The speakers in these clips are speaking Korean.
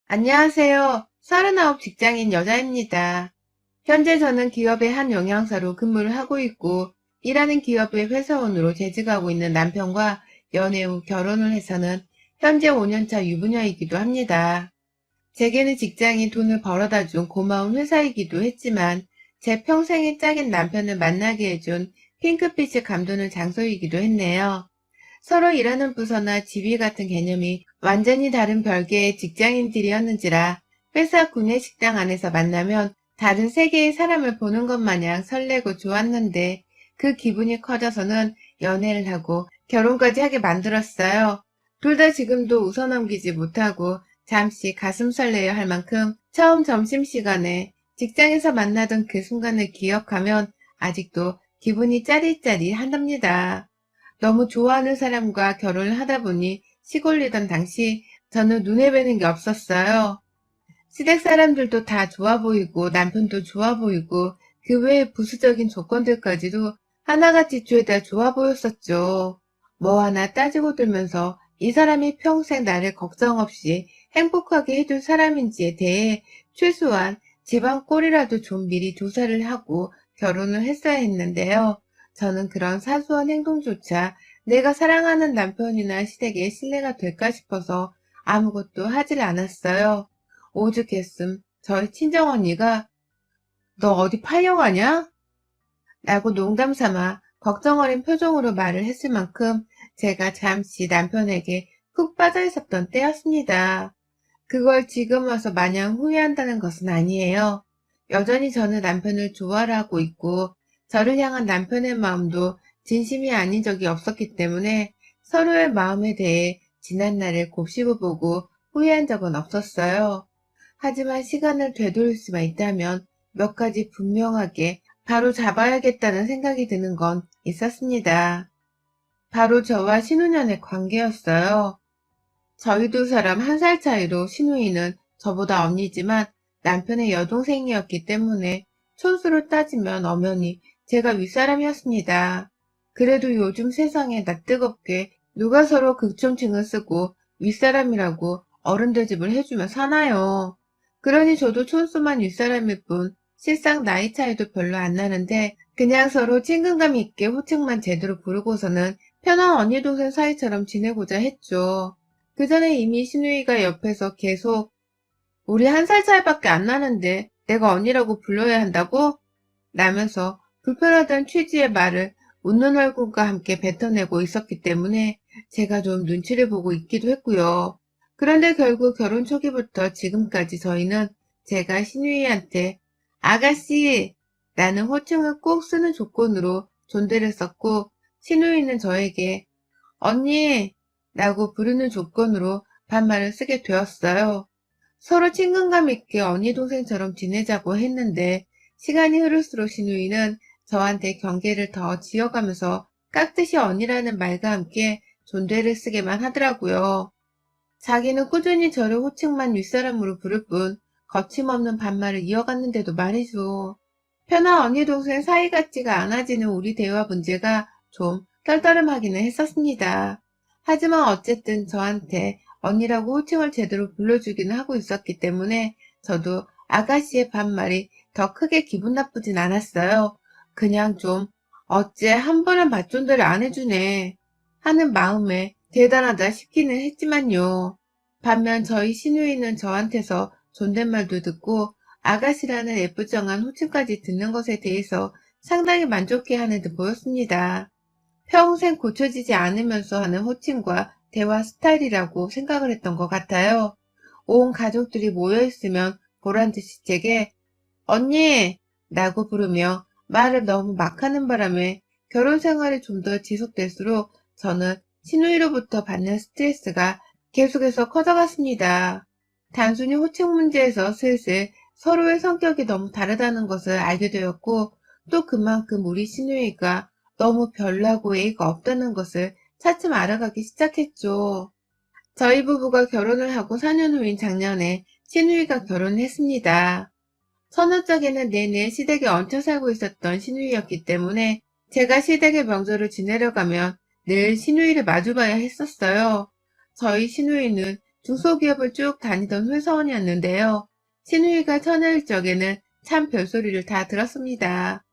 안녕하세요. 39 직장인 여자입니다. 현재 저는 기업의 한 영양사로 근무를 하고 있고, 일하는 기업의 회사원으로 재직하고 있는 남편과 연애 후 결혼을 해서는 현재 5년차 유부녀이기도 합니다. 제게는 직장이 돈을 벌어다 준 고마운 회사이기도 했지만, 제 평생의 짝인 남편을 만나게 해준 핑크빛의 감도는 장소이기도 했네요. 서로 일하는 부서나 지위 같은 개념이 완전히 다른 별개의 직장인들이었는지라 회사 구내식당 안에서 만나면 다른 세계의 사람을 보는 것 마냥 설레고 좋았는데 그 기분이 커져서는 연애를 하고 결혼까지 하게 만들었어요. 둘 다 지금도 웃어넘기지 못하고 잠시 가슴 설레어 할 만큼 처음 점심시간에 직장에서 만나던 그 순간을 기억하면 아직도 기분이 짜릿짜릿하답니다. 너무 좋아하는 사람과 결혼을 하다 보니 시골리던 당시 저는 눈에 뵈는 게 없었어요. 시댁 사람들도 다 좋아 보이고 남편도 좋아 보이고 그 외의 부수적인 조건들까지도 하나같이 죄다 좋아 보였었죠. 뭐 하나 따지고 들면서 이 사람이 평생 나를 걱정 없이 행복하게 해줄 사람인지에 대해 최소한 집안 꼴이라도 좀 미리 조사를 하고 결혼을 했어야 했는데요. 저는 그런 사소한 행동조차 내가 사랑하는 남편이나 시댁에 신뢰가 될까 싶어서 아무것도 하질 않았어요. 오죽했음 저희 친정언니가 너 어디 팔려가냐? 라고 농담삼아 걱정 어린 표정으로 말을 했을 만큼 제가 잠시 남편에게 푹 빠져 있었던 때였습니다. 그걸 지금 와서 마냥 후회한다는 것은 아니에요. 여전히 저는 남편을 좋아하고 있고 저를 향한 남편의 마음도 진심이 아닌 적이 없었기 때문에 서로의 마음에 대해 지난날을 곱씹어보고 후회한 적은 없었어요. 하지만 시간을 되돌릴 수만 있다면 몇 가지 분명하게 바로 잡아야겠다는 생각이 드는 건 있었습니다. 바로 저와 신우년의 관계였어요. 저희 두 사람 1살 차이로 신우이는 저보다 언니지만 남편의 여동생이었기 때문에 촌수로 따지면 엄연히 제가 윗사람이었습니다. 그래도 요즘 세상에 낯뜨겁게 누가 서로 극존칭을 쓰고 윗사람이라고 어른대접을 해주며 사나요. 그러니 저도 촌수만 윗사람일 뿐 실상 나이 차이도 별로 안 나는데 그냥 서로 친근감 있게 호칭만 제대로 부르고서는 편한 언니 동생 사이처럼 지내고자 했죠. 그 전에 이미 신우이가 옆에서 계속 우리 1살 차이밖에 안 나는데 내가 언니라고 불러야 한다고? 라면서 불편하다는 취지의 말을 웃는 얼굴과 함께 뱉어내고 있었기 때문에 제가 좀 눈치를 보고 있기도 했고요. 그런데 결국 결혼 초기부터 지금까지 저희는 제가 신우이한테 아가씨 라는 호칭을 꼭 쓰는 조건으로 존대를 썼고 신우이는 저에게 언니 라고 부르는 조건으로 반말을 쓰게 되었어요. 서로 친근감 있게 언니 동생처럼 지내자고 했는데 시간이 흐를수록 신우이는 저한테 경계를 더 지어가면서 깍듯이 언니라는 말과 함께 존대를 쓰게만 하더라고요. 자기는 꾸준히 저를 호칭만 윗사람으로 부를 뿐 거침없는 반말을 이어갔는데도 말이죠. 편한 언니 동생 사이 같지가 않아지는 우리 대화 문제가 좀 떨떠름하기는 했었습니다. 하지만 어쨌든 저한테 언니라고 호칭을 제대로 불러주기는 하고 있었기 때문에 저도 아가씨의 반말이 더 크게 기분 나쁘진 않았어요. 그냥 좀 어째 한 번은 맞존대를 안 해주네 하는 마음에 대단하다 싶기는 했지만요. 반면 저희 신우이는 저한테서 존댓말도 듣고 아가씨라는 애프정한 호칭까지 듣는 것에 대해서 상당히 만족해하는 듯 보였습니다. 평생 고쳐지지 않으면서 하는 호칭과 대화 스타일이라고 생각을 했던 것 같아요. 온 가족들이 모여있으면 보란듯이 제게 언니! 라고 부르며 말을 너무 막 하는 바람에 결혼 생활이 좀 더 지속될수록 저는 신우이로부터 받는 스트레스가 계속해서 커져갔습니다. 단순히 호칭 문제에서 슬슬 서로의 성격이 너무 다르다는 것을 알게 되었고 또 그만큼 우리 신우이가 너무 별나고 예의가 없다는 것을 차츰 알아가기 시작했죠. 저희 부부가 결혼을 하고 4년 후인 작년에 신우이가 결혼을 했습니다. 처녀짝에는 내내 시댁에 얹혀 살고 있었던 신우이였기 때문에 제가 시댁의 명절을 지내려 가면 늘 신우이를 마주봐야 했었어요. 저희 신우이는 중소기업을 쭉 다니던 회사원이었는데요. 신우이가 처녀일 적에는 참 별소리를 다 들었습니다.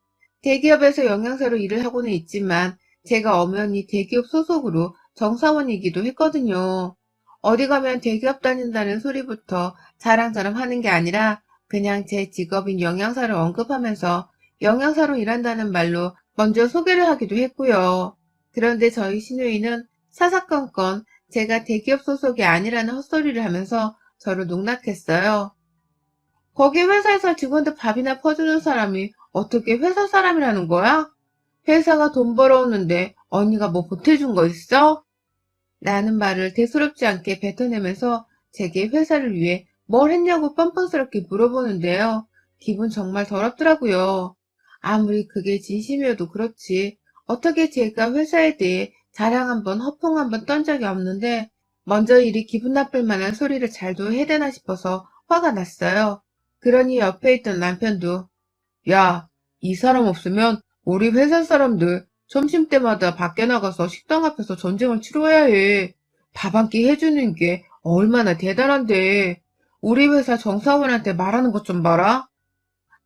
대기업에서 영양사로 일을 하고는 있지만 제가 엄연히 대기업 소속으로 정사원이기도 했거든요. 어디 가면 대기업 다닌다는 소리부터 자랑자랑 하는 게 아니라 그냥 제 직업인 영양사를 언급하면서 영양사로 일한다는 말로 먼저 소개를 하기도 했고요. 그런데 저희 시누이는 사사건건 제가 대기업 소속이 아니라는 헛소리를 하면서 저를 농락했어요. 거기 회사에서 직원들 밥이나 퍼주는 사람이 어떻게 회사 사람이라는 거야? 회사가 돈 벌어오는데 언니가 뭐 보태준 거 있어? 라는 말을 대수롭지 않게 뱉어내면서 제게 회사를 위해 뭘 했냐고 뻔뻔스럽게 물어보는데요. 기분 정말 더럽더라고요. 아무리 그게 진심이어도 그렇지 어떻게 제가 회사에 대해 자랑 한번 허풍 한번 떤 적이 없는데 먼저 이리 기분 나쁠 만한 소리를 잘도 해대나 싶어서 화가 났어요. 그러니 옆에 있던 남편도 야, 이 사람 없으면 우리 회사 사람들 점심때마다 밖에 나가서 식당 앞에서 전쟁을 치러야 해. 밥 한 끼 해주는 게 얼마나 대단한데. 우리 회사 정사원한테 말하는 것 좀 봐라.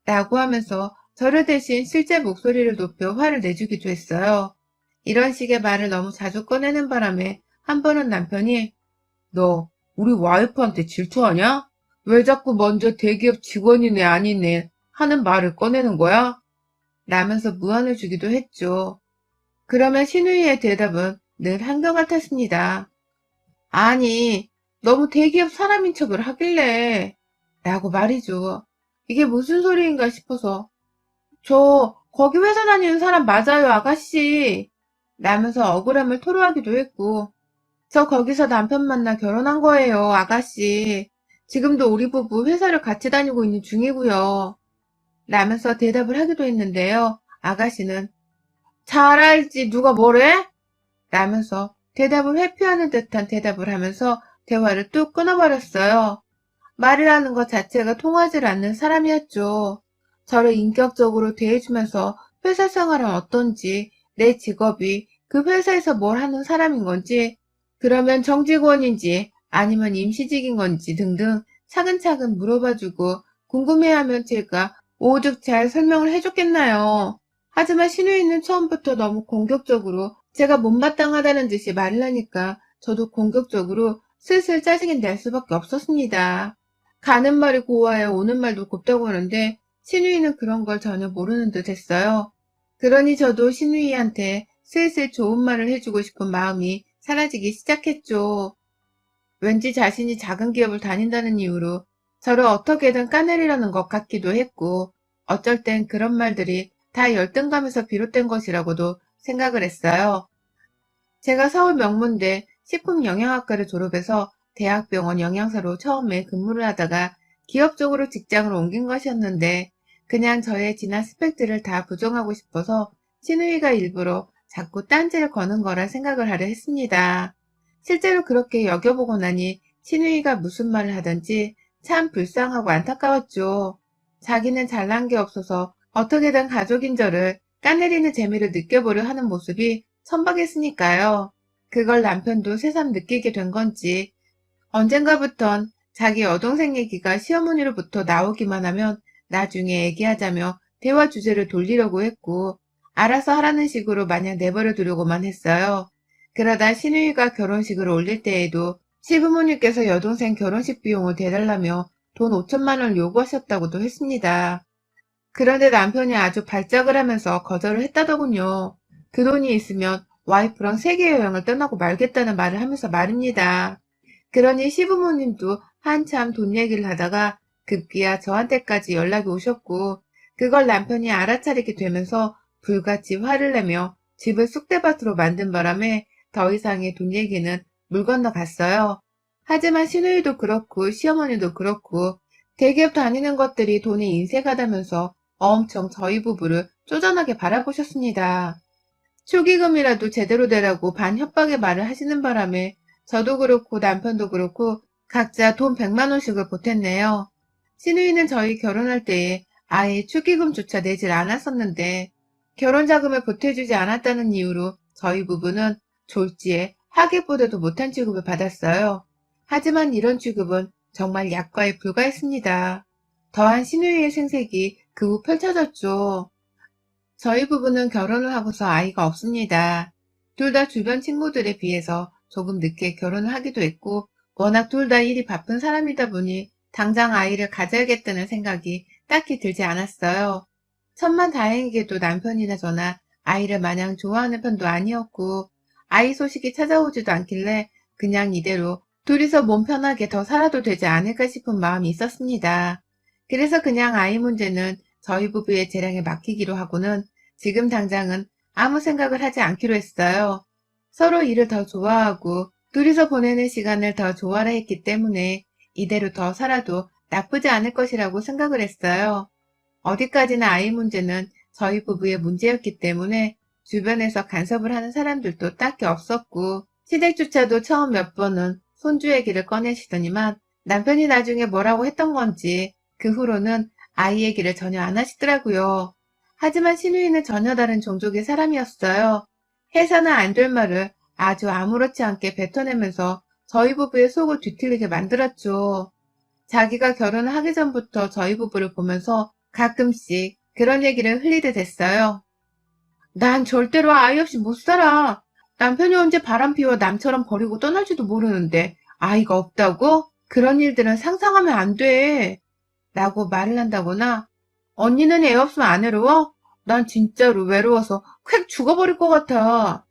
라고 하면서 저를 대신 실제 목소리를 높여 화를 내주기도 했어요. 이런 식의 말을 너무 자주 꺼내는 바람에 한 번은 남편이 너 우리 와이프한테 질투하냐? 왜 자꾸 먼저 대기업 직원이네 아니네 하는 말을 꺼내는 거야? 라면서 무안을 주기도 했죠. 그러면 신우이의 대답은 늘 한결같았습니다. 아니, 너무 대기업 사람인 척을 하길래 라고 말이죠. 이게 무슨 소리인가 싶어서 저 거기 회사 다니는 사람 맞아요 아가씨 라면서 억울함을 토로하기도 했고 저 거기서 남편 만나 결혼한 거예요 아가씨. 지금도 우리 부부 회사를 같이 다니고 있는 중이고요. 라면서 대답을 하기도 했는데요. 아가씨는 잘 알지 누가 뭐래? 라면서 대답을 회피하는 듯한 대답을 하면서 대화를 뚝 끊어버렸어요. 말이라는 것 자체가 통하지 않는 사람이었죠. 저를 인격적으로 대해주면서 회사 생활은 어떤지, 내 직업이 그 회사에서 뭘 하는 사람인 건지, 그러면 정직원인지 아니면 임시직인 건지 등등 차근차근 물어봐주고 궁금해하면 제가 오죽 잘 설명을 해줬겠나요. 하지만 신우이는 처음부터 너무 공격적으로 제가 못마땅하다는 듯이 말을 하니까 저도 공격적으로 슬슬 짜증이 날 수밖에 없었습니다. 가는 말이 고와야 오는 말도 곱다고 하는데 신우이는 그런 걸 전혀 모르는 듯 했어요. 그러니 저도 신우이한테 슬슬 좋은 말을 해주고 싶은 마음이 사라지기 시작했죠. 왠지 자신이 작은 기업을 다닌다는 이유로 저를 어떻게든 까내리려는 것 같기도 했고 어쩔 땐 그런 말들이 다 열등감에서 비롯된 것이라고도 생각을 했어요. 제가 서울 명문대 식품영양학과를 졸업해서 대학병원 영양사로 처음에 근무를 하다가 기업 쪽으로 직장을 옮긴 것이었는데 그냥 저의 진한 스펙들을 다 부정하고 싶어서 신우이가 일부러 자꾸 딴지를 거는 거라 생각을 하려 했습니다. 실제로 그렇게 여겨보고 나니 신우이가 무슨 말을 하든지 참 불쌍하고 안타까웠죠. 자기는 잘난 게 없어서 어떻게든 가족인 저를 까내리는 재미를 느껴보려 하는 모습이 천박했으니까요. 그걸 남편도 새삼 느끼게 된 건지 언젠가부턴 자기 여동생 얘기가 시어머니로부터 나오기만 하면 나중에 얘기하자며 대화 주제를 돌리려고 했고 알아서 하라는 식으로 마냥 내버려 두려고만 했어요. 그러다 신우이가 결혼식을 올릴 때에도 시부모님께서 여동생 결혼식 비용을 대달라며 돈 5천만 원을 요구하셨다고도 했습니다. 그런데 남편이 아주 발작을 하면서 거절을 했다더군요. 그 돈이 있으면 와이프랑 세계 여행을 떠나고 말겠다는 말을 하면서 말입니다. 그러니 시부모님도 한참 돈 얘기를 하다가 급기야 저한테까지 연락이 오셨고 그걸 남편이 알아차리게 되면서 불같이 화를 내며 집을 쑥대밭으로 만든 바람에 더 이상의 돈 얘기는 물 건너갔어요. 하지만 시누이도 그렇고 시어머니도 그렇고 대기업 다니는 것들이 돈의 인색하다면서 엄청 저희 부부를 쪼잔하게 바라보셨습니다. 축의금이라도 제대로 내라고 반협박의 말을 하시는 바람에 저도 그렇고 남편도 그렇고 각자 돈 100만 원씩을 보탰네요. 시누이는 저희 결혼할 때에 아예 축의금조차 내질 않았었는데 결혼자금을 보태주지 않았다는 이유로 저희 부부는 졸지에 하객보다도 못한 취급을 받았어요. 하지만 이런 취급은 정말 약과에 불과했습니다. 더한 신우이의 생색이 그 후 펼쳐졌죠. 저희 부부는 결혼을 하고서 아이가 없습니다. 둘 다 주변 친구들에 비해서 조금 늦게 결혼을 하기도 했고, 워낙 둘 다 일이 바쁜 사람이다 보니 당장 아이를 가져야겠다는 생각이 딱히 들지 않았어요. 천만다행히게도 남편이나 저나 아이를 마냥 좋아하는 편도 아니었고, 아이 소식이 찾아오지도 않길래 그냥 이대로 둘이서 몸 편하게 더 살아도 되지 않을까 싶은 마음이 있었습니다. 그래서 그냥 아이 문제는 저희 부부의 재량에 맡기기로 하고는 지금 당장은 아무 생각을 하지 않기로 했어요. 서로 일을 더 좋아하고 둘이서 보내는 시간을 더 좋아라 했기 때문에 이대로 더 살아도 나쁘지 않을 것이라고 생각을 했어요. 어디까지나 아이 문제는 저희 부부의 문제였기 때문에 주변에서 간섭을 하는 사람들도 딱히 없었고, 시댁조차도 처음 몇 번은 손주 얘기를 꺼내시더니만 남편이 나중에 뭐라고 했던 건지 그 후로는 아이 얘기를 전혀 안 하시더라고요. 하지만 시누이는 전혀 다른 종족의 사람이었어요. 해서는 안 될 말을 아주 아무렇지 않게 뱉어내면서 저희 부부의 속을 뒤틀리게 만들었죠. 자기가 결혼을 하기 전부터 저희 부부를 보면서 가끔씩 그런 얘기를 흘리듯 했어요. 난 절대로 아이 없이 못 살아. 남편이 언제 바람 피워 남처럼 버리고 떠날지도 모르는데 아이가 없다고? 그런 일들은 상상하면 안 돼. 라고 말을 한다거나, 언니는 애 없으면 안 외로워? 난 진짜로 외로워서 콱 죽어버릴 것 같아.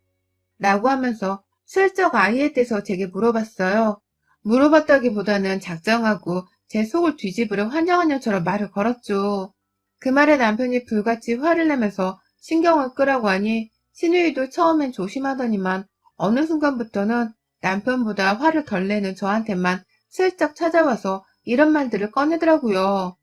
라고 하면서 슬쩍 아이에 대해서 제게 물어봤어요. 물어봤다기보다는 작정하고 제 속을 뒤집으려 환장한 년처럼 말을 걸었죠. 그 말에 남편이 불같이 화를 내면서 신경을 끄라고 하니 시누이도 처음엔 조심하더니만 어느 순간부터는 남편보다 화를 덜 내는 저한테만 슬쩍 찾아와서 이런 말들을 꺼내더라고요.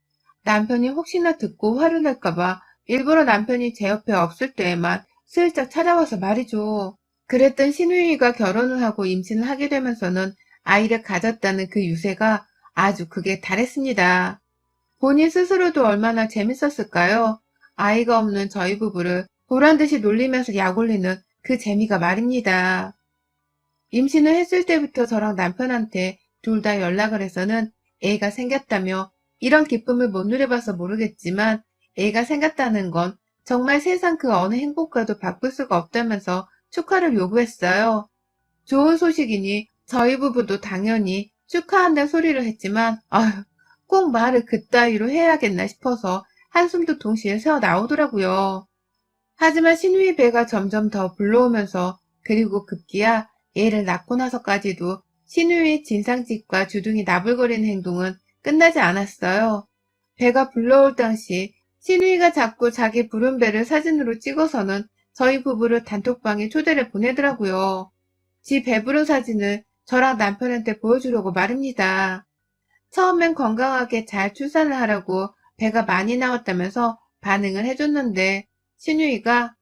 남편이 혹시나 듣고 화를 낼까봐 일부러 남편이 제 옆에 없을 때에만 슬쩍 찾아와서 말이죠. 그랬던 시누이가 결혼을 하고 임신을 하게 되면서는 아이를 가졌다는 그 유세가 아주 극에 달했습니다. 본인 스스로도 얼마나 재밌었을까요? 아이가 없는 저희 부부를 보란듯이 놀리면서 약올리는 그 재미가 말입니다. 임신을 했을 때부터 저랑 남편한테 둘 다 연락을 해서는 애가 생겼다며 이런 기쁨을 못 누려봐서 모르겠지만 애가 생겼다는 건 정말 세상 그 어느 행복과도 바꿀 수가 없다면서 축하를 요구했어요. 좋은 소식이니 저희 부부도 당연히 축하한다는 소리를 했지만 아휴 꼭 말을 그따위로 해야겠나 싶어서 한숨도 동시에 새어 나오더라고요. 하지만 신우이 배가 점점 더 불러오면서 그리고 급기야 애를 낳고 나서까지도 신우이의 진상짓과 주둥이 나불거리는 행동은 끝나지 않았어요. 배가 불러올 당시 신우이가 자꾸 자기 부른 배를 사진으로 찍어서는 저희 부부를 단톡방에 초대를 보내더라고요. 지 배부른 사진을 저랑 남편한테 보여주려고 말입니다. 처음엔 건강하게 잘 출산을 하라고 배가 많이 나왔다면서 반응을 해줬는데 신유이가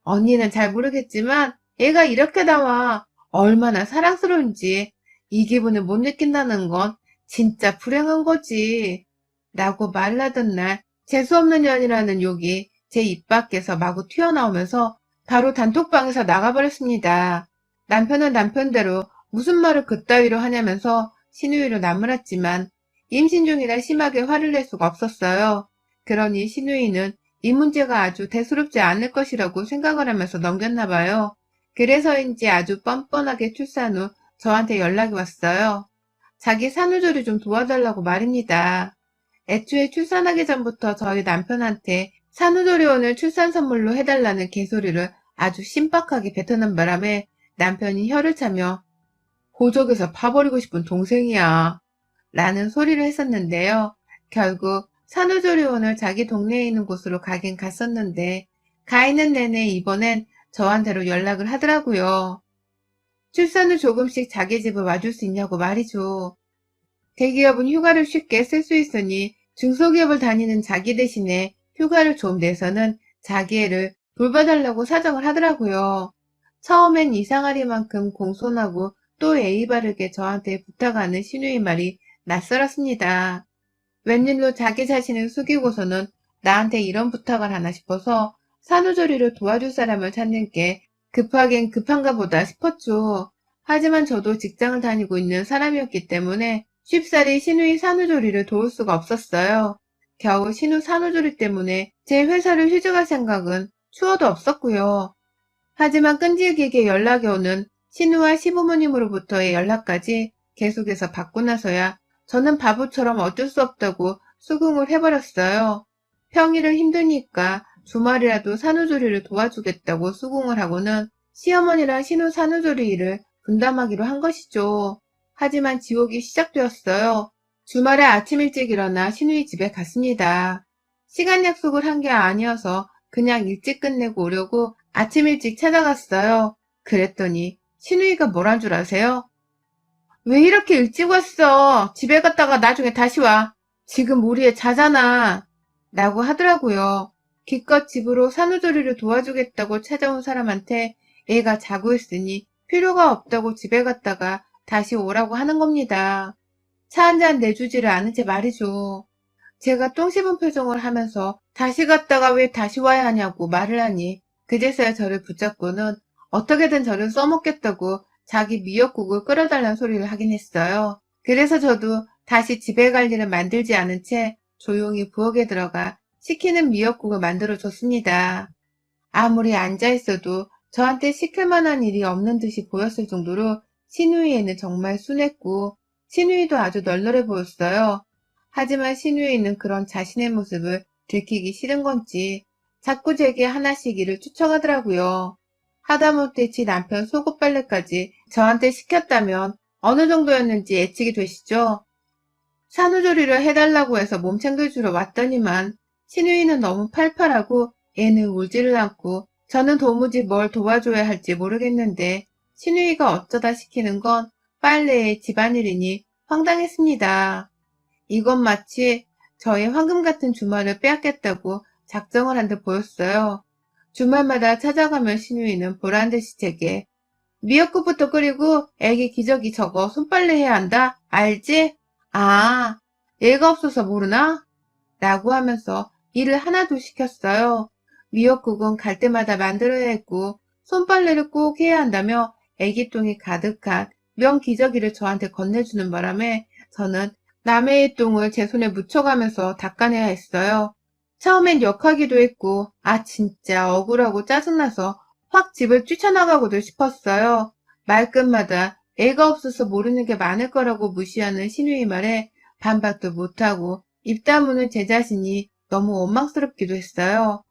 언니는 잘 모르겠지만 애가 이렇게 나와 얼마나 사랑스러운지 이 기분을 못 느낀다는 건 진짜 불행한 거지 라고 말을 하던 날 재수없는 년이라는 욕이 제 입 밖에서 마구 튀어나오면서 바로 단톡방에서 나가버렸습니다. 남편은 남편대로 무슨 말을 그따위로 하냐면서 신우이로 나무랐지만 임신 중이라 심하게 화를 낼 수가 없었어요. 그러니 신우이는 이 문제가 아주 대수롭지 않을 것이라고 생각을 하면서 넘겼나 봐요. 그래서인지 아주 뻔뻔하게 출산 후 저한테 연락이 왔어요. 자기 산후조리 좀 도와달라고 말입니다. 애초에 출산하기 전부터 저희 남편한테 산후조리원을 출산 선물로 해달라는 개소리를 아주 신박하게 뱉어낸 바람에 남편이 혀를 차며 고적에서 파버리고 싶은 동생이야 라는 소리를 했었는데요. 결국 산후조리원을 자기 동네에 있는 곳으로 가긴 갔었는데 가 있는 내내 이번엔 저한테로 연락을 하더라고요. 출산 후 조금씩 자기 집을 와줄 수 있냐고 말이죠. 대기업은 휴가를 쉽게 쓸 수 있으니 중소기업을 다니는 자기 대신에 휴가를 좀 내서는 자기 애를 돌봐달라고 사정을 하더라고요. 처음엔 이상하리만큼 공손하고 또 예의 바르게 저한테 부탁하는 신우의 말이 낯설었습니다. 웬일로 자기 자신을 숙이고서는 나한테 이런 부탁을 하나 싶어서 산후조리를 도와줄 사람을 찾는 게 급하긴 급한가 보다 싶었죠. 하지만 저도 직장을 다니고 있는 사람이었기 때문에 쉽사리 신우이 산후조리를 도울 수가 없었어요. 겨우 신우 산후조리 때문에 제 회사를 휴직할 생각은 추워도 없었고요. 하지만 끈질기게 연락이 오는 신우와 시부모님으로부터의 연락까지 계속해서 받고 나서야 저는 바보처럼 어쩔 수 없다고 수긍을 해버렸어요. 평일은 힘드니까 주말이라도 산후조리를 도와주겠다고 수긍을 하고는 시어머니랑 신우 산후조리 일을 분담하기로 한 것이죠. 하지만 지옥이 시작되었어요. 주말에 아침 일찍 일어나 신우이 집에 갔습니다. 시간 약속을 한 게 아니어서 그냥 일찍 끝내고 오려고 아침 일찍 찾아갔어요. 그랬더니 신우이가 뭐란 줄 아세요? 왜 이렇게 일찍 왔어? 집에 갔다가 나중에 다시 와. 지금 우리 애 자잖아. 라고 하더라고요. 기껏 집으로 산후조리를 도와주겠다고 찾아온 사람한테 애가 자고 있으니 필요가 없다고 집에 갔다가 다시 오라고 하는 겁니다. 차 한 잔 내주지를 않은 채 말이죠. 제가 똥 씹은 표정을 하면서 다시 갔다가 왜 다시 와야 하냐고 말을 하니 그제서야 저를 붙잡고는 어떻게든 저를 써먹겠다고 자기 미역국을 끓여달라는 소리를 하긴 했어요. 그래서 저도 다시 집에 갈 일을 만들지 않은 채 조용히 부엌에 들어가 시키는 미역국을 만들어줬습니다. 아무리 앉아있어도 저한테 시킬 만한 일이 없는 듯이 보였을 정도로 시누이에는 정말 순했고 시누이도 아주 널널해 보였어요. 하지만 시누이는 그런 자신의 모습을 들키기 싫은 건지 자꾸 제게 하나씩 일을 추청하더라고요. 하다못해 지 남편 속옷 빨래까지 저한테 시켰다면 어느 정도였는지 예측이 되시죠? 산후조리를 해달라고 해서 몸 챙겨주러 왔더니만 시누이는 너무 팔팔하고 애는 울지를 않고 저는 도무지 뭘 도와줘야 할지 모르겠는데 시누이가 어쩌다 시키는 건 빨래에 집안일이니 황당했습니다. 이건 마치 저의 황금 같은 주말을 빼앗겠다고 작정을 한 듯 보였어요. 주말마다 찾아가면 시누이는 보란듯이 제게 미역국부터 끓이고 애기 기저귀 저거 손빨래 해야 한다. 알지? 아, 애가 없어서 모르나? 라고 하면서 일을 하나도 시켰어요. 미역국은 갈 때마다 만들어야 했고 손빨래를 꼭 해야 한다며 애기똥이 가득한 면 기저귀를 저한테 건네주는 바람에 저는 남의 똥을 제 손에 묻혀가면서 닦아내야 했어요. 처음엔 역하기도 했고 아 진짜 억울하고 짜증나서 확 집을 뛰쳐나가고도 싶었어요. 말끝마다 애가 없어서 모르는 게 많을 거라고 무시하는 시누이 말에 반박도 못하고 입 다무는 제 자신이 너무 원망스럽기도 했어요.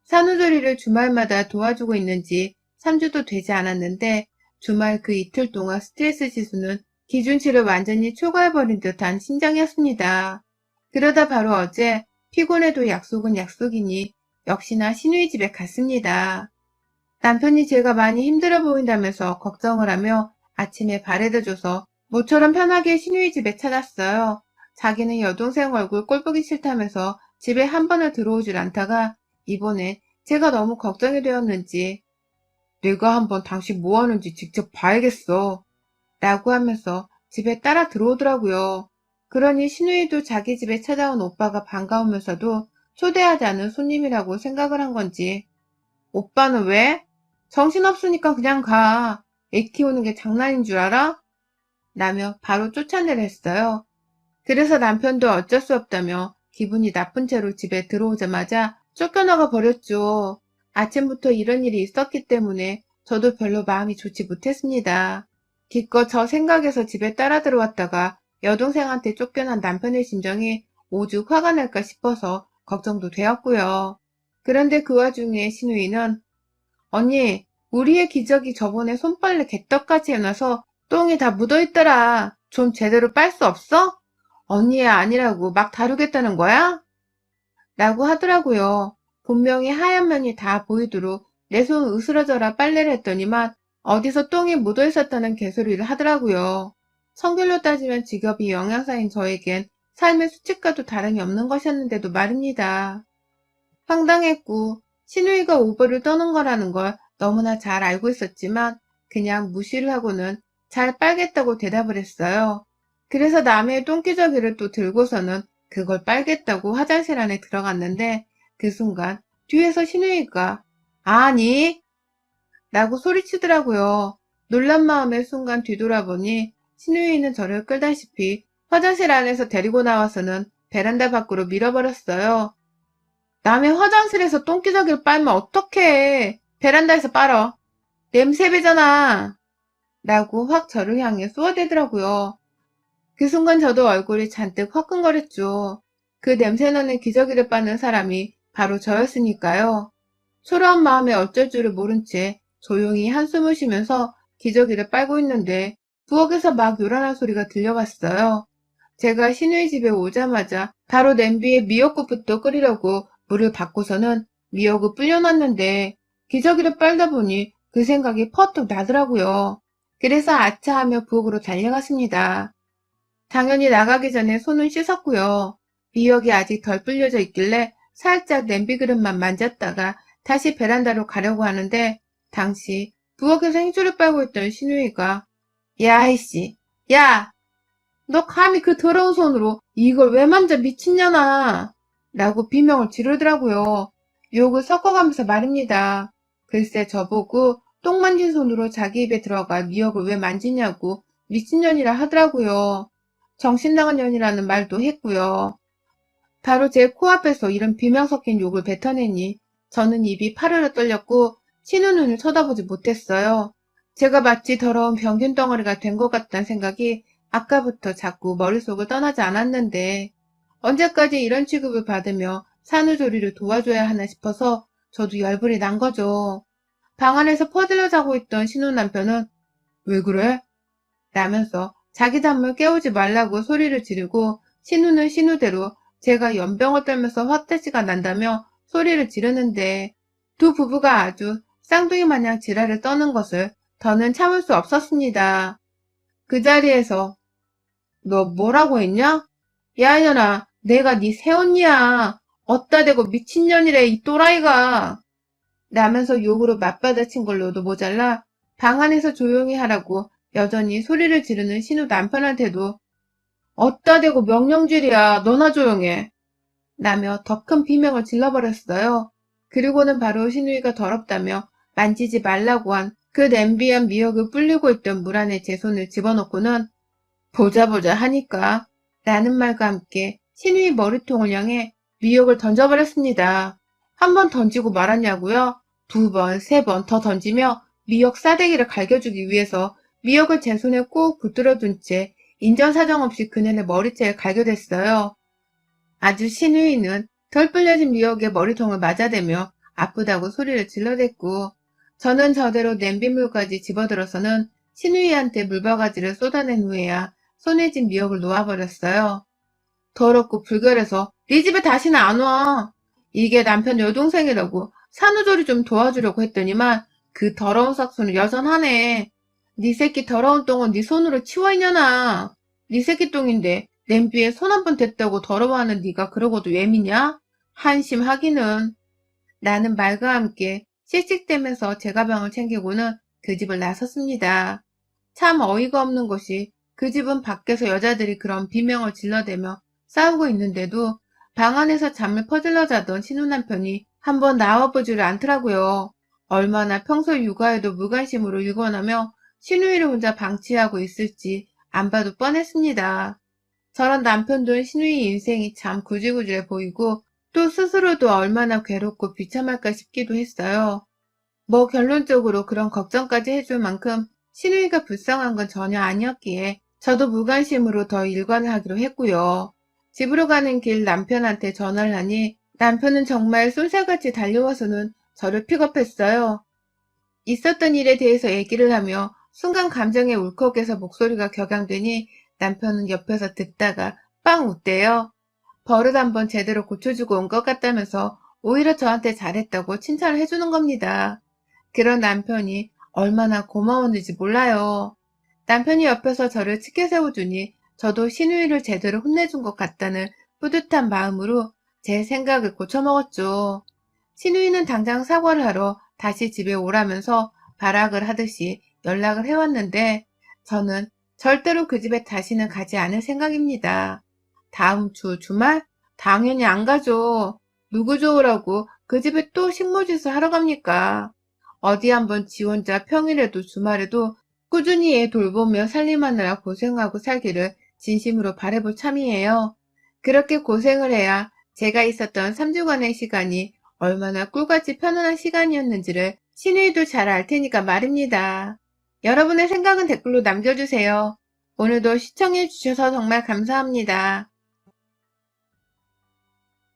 산후조리를 주말마다 도와주고 있는지 3주도 되지 않았는데 주말 그 이틀 동안 스트레스 지수는 기준치를 완전히 초과해버린 듯한 심정이었습니다. 그러다 바로 어제 피곤해도 약속은 약속이니 역시나 시누이 집에 갔습니다. 남편이 제가 많이 힘들어 보인다면서 걱정을 하며 아침에 바래다 줘서 모처럼 편하게 시누이 집에 찾았어요. 자기는 여동생 얼굴 꼴보기 싫다면서 집에 한 번을 들어오질 않다가 이번엔 제가 너무 걱정이 되었는지 내가 한번 당신 뭐 하는지 직접 봐야겠어 라고 하면서 집에 따라 들어오더라고요. 그러니 시누이도 자기 집에 찾아온 오빠가 반가우면서도 초대하지 않은 손님이라고 생각을 한 건지 오빠는 왜? 정신없으니까 그냥 가. 애 키우는 게 장난인 줄 알아? 라며 바로 쫓아내려 했어요. 그래서 남편도 어쩔 수 없다며 기분이 나쁜 채로 집에 들어오자마자 쫓겨나가 버렸죠. 아침부터 이런 일이 있었기 때문에 저도 별로 마음이 좋지 못했습니다. 기껏 저 생각에서 집에 따라 들어왔다가 여동생한테 쫓겨난 남편의 심정이 오죽 화가 날까 싶어서 걱정도 되었고요. 그런데 그 와중에 시누이는 언니, 우리 의 기저귀 저번에 손빨래 개떡같이 해놔서 똥이 다 묻어있더라. 좀 제대로 빨 수 없어? 언니의 아니라고 막 다루겠다는 거야? 라고 하더라고요. 분명히 하얀 면이 다 보이도록 내 손 으스러져라 빨래를 했더니만 어디서 똥이 묻어 있었다는 개소리를 하더라고요. 성별로 따지면 직업이 영양사인 저에겐 삶의 수칙과도 다름이 없는 것이었는데도 말입니다. 황당했고 시누이가 오버를 떠는 거라는 걸 너무나 잘 알고 있었지만 그냥 무시를 하고는 잘 빨겠다고 대답을 했어요. 그래서 남의 똥기저귀를 또 들고서는 그걸 빨겠다고 화장실 안에 들어갔는데 그 순간 뒤에서 시누이가 아니 라고 소리치더라고요. 놀란 마음에 순간 뒤돌아보니 신우이는 저를 끌다시피 화장실 안에서 데리고 나와서는 베란다 밖으로 밀어버렸어요. 남의 화장실에서 똥기저귀를 빨면 어떡해. 베란다에서 빨어. 냄새 배잖아. 라고 확 저를 향해 쏘아대더라고요. 그 순간 저도 얼굴이 잔뜩 화끈거렸죠. 그 냄새나는 기저귀를 빠는 사람이 바로 저였으니까요. 초라한 마음에 어쩔 줄을 모른 채 조용히 한숨을 쉬면서 기저귀를 빨고 있는데 부엌에서 막 요란한 소리가 들려왔어요. 제가 신우이 집에 오자마자 바로 냄비에 미역국부터 끓이려고 물을 붓고서는 미역을 불려놨는데 기저귀를 빨다 보니 그 생각이 퍼뜩 나더라고요. 그래서 아차하며 부엌으로 달려갔습니다. 당연히 나가기 전에 손은 씻었고요. 미역이 아직 덜 불려져 있길래 살짝 냄비 그릇만 만졌다가 다시 베란다로 가려고 하는데 당시 부엌에서 행주를 빨고 있던 신우이가 야 이씨 야 너 감히 그 더러운 손으로 이걸 왜 만져 미친년아 라고 비명을 지르더라고요. 욕을 섞어가면서 말입니다. 글쎄 저보고 똥 만진 손으로 자기 입에 들어갈 미역을 왜 만지냐고 미친년이라 하더라고요. 정신 나간 년이라는 말도 했고요. 바로 제 코앞에서 이런 비명 섞인 욕을 뱉어내니 저는 입이 파르르 떨렸고 신우 눈을 쳐다보지 못했어요. 제가 마치 더러운 병균 덩어리가 된 것 같다는 생각이 아까부터 자꾸 머릿속을 떠나지 않았는데 언제까지 이런 취급을 받으며 산후조리를 도와줘야 하나 싶어서 저도 열불이 난 거죠. 방 안에서 퍼들려 자고 있던 신우 남편은 왜 그래? 라면서 자기 잠을 깨우지 말라고 소리를 지르고 신우는 신우대로 제가 연병을 떨면서 헛돼지가 난다며 소리를 지르는데 두 부부가 아주 쌍둥이 마냥 지랄을 떠는 것을 더는 참을 수 없었습니다. 그 자리에서 너 뭐라고 했냐? 야 이년아 내가 네 새언니야. 어따 대고 미친년이래 이 또라이가. 라면서 욕으로 맞받아친 걸로도 모자라 방 안에서 조용히 하라고 여전히 소리를 지르는 신우 남편한테도 어따 대고 명령질이야 너나 조용해 라며 더 큰 비명을 질러버렸어요. 그리고는 바로 신우이가 더럽다며 만지지 말라고 한 그 냄비한 미역을 불리고 있던 물 안에 제 손을 집어넣고는 보자 보자 하니까 라는 말과 함께 신우이 머리통을 향해 미역을 던져버렸습니다. 한 번 던지고 말았냐고요? 두 번, 세 번 더 던지며 미역 싸대기를 갈겨주기 위해서 미역을 제 손에 꼭 붙들어둔 채 인정사정 없이 그네의 머리채에 갈겨댔어요. 아주 신우이는 덜 불려진 미역에 머리통을 맞아대며 아프다고 소리를 질러댔고 저는 저대로 냄비물까지 집어들어서는 신우이한테 물바가지를 쏟아낸 후에야 손에 쥔 미역을 놓아버렸어요. 더럽고 불결해서 네 집에 다시는 안 와. 이게 남편 여동생이라고 산후조리 좀 도와주려고 했더니만 그 더러운 싹수는 여전하네. 네 새끼 더러운 똥은 네 손으로 치워 이년아. 네 새끼 똥인데 냄비에 손 한 번 댔다고 더러워하는 네가 그러고도 왜 미냐? 한심하기는. 라는 말과 함께 씩씩대면서 제 가방을 챙기고는 그 집을 나섰습니다. 참 어이가 없는 것이 그 집은 밖에서 여자들이 그런 비명을 질러대며 싸우고 있는데도 방 안에서 잠을 퍼질러 자던 신우 남편이 한번 나와보지를 않더라고요. 얼마나 평소 육아에도 무관심으로 일관하며 신우이를 혼자 방치하고 있을지 안 봐도 뻔했습니다. 저런 남편도 신우이 인생이 참 구질구질해 보이고 또 스스로도 얼마나 괴롭고 비참할까 싶기도 했어요. 뭐 결론적으로 그런 걱정까지 해줄 만큼 신우이가 불쌍한 건 전혀 아니었기에 저도 무관심으로 더 일관을 하기로 했고요. 집으로 가는 길 남편한테 전화를 하니 남편은 정말 쏜살같이 달려와서는 저를 픽업했어요. 있었던 일에 대해서 얘기를 하며 순간 감정에 울컥해서 목소리가 격양되니 남편은 옆에서 듣다가 빵 웃대요. 버릇 한번 제대로 고쳐주고 온 것 같다면서 오히려 저한테 잘했다고 칭찬을 해주는 겁니다. 그런 남편이 얼마나 고마웠는지 몰라요. 남편이 옆에서 저를 치켜 세워주니 저도 신우이를 제대로 혼내준 것 같다는 뿌듯한 마음으로 제 생각을 고쳐먹었죠. 신우이는 당장 사과를 하러 다시 집에 오라면서 발악을 하듯이 연락을 해왔는데 저는 절대로 그 집에 다시는 가지 않을 생각입니다. 다음 주 주말? 당연히 안 가죠. 누구 좋으라고 그 집에 또 식모짓을 하러 갑니까? 어디 한번 지 혼자 평일에도 주말에도 꾸준히 애 돌보며 살림하느라 고생하고 살기를 진심으로 바라볼 참이에요. 그렇게 고생을 해야 제가 있었던 3주간의 시간이 얼마나 꿀같이 편안한 시간이었는지를 신우이도 잘 알 테니까 말입니다. 여러분의 생각은 댓글로 남겨주세요. 오늘도 시청해주셔서 정말 감사합니다.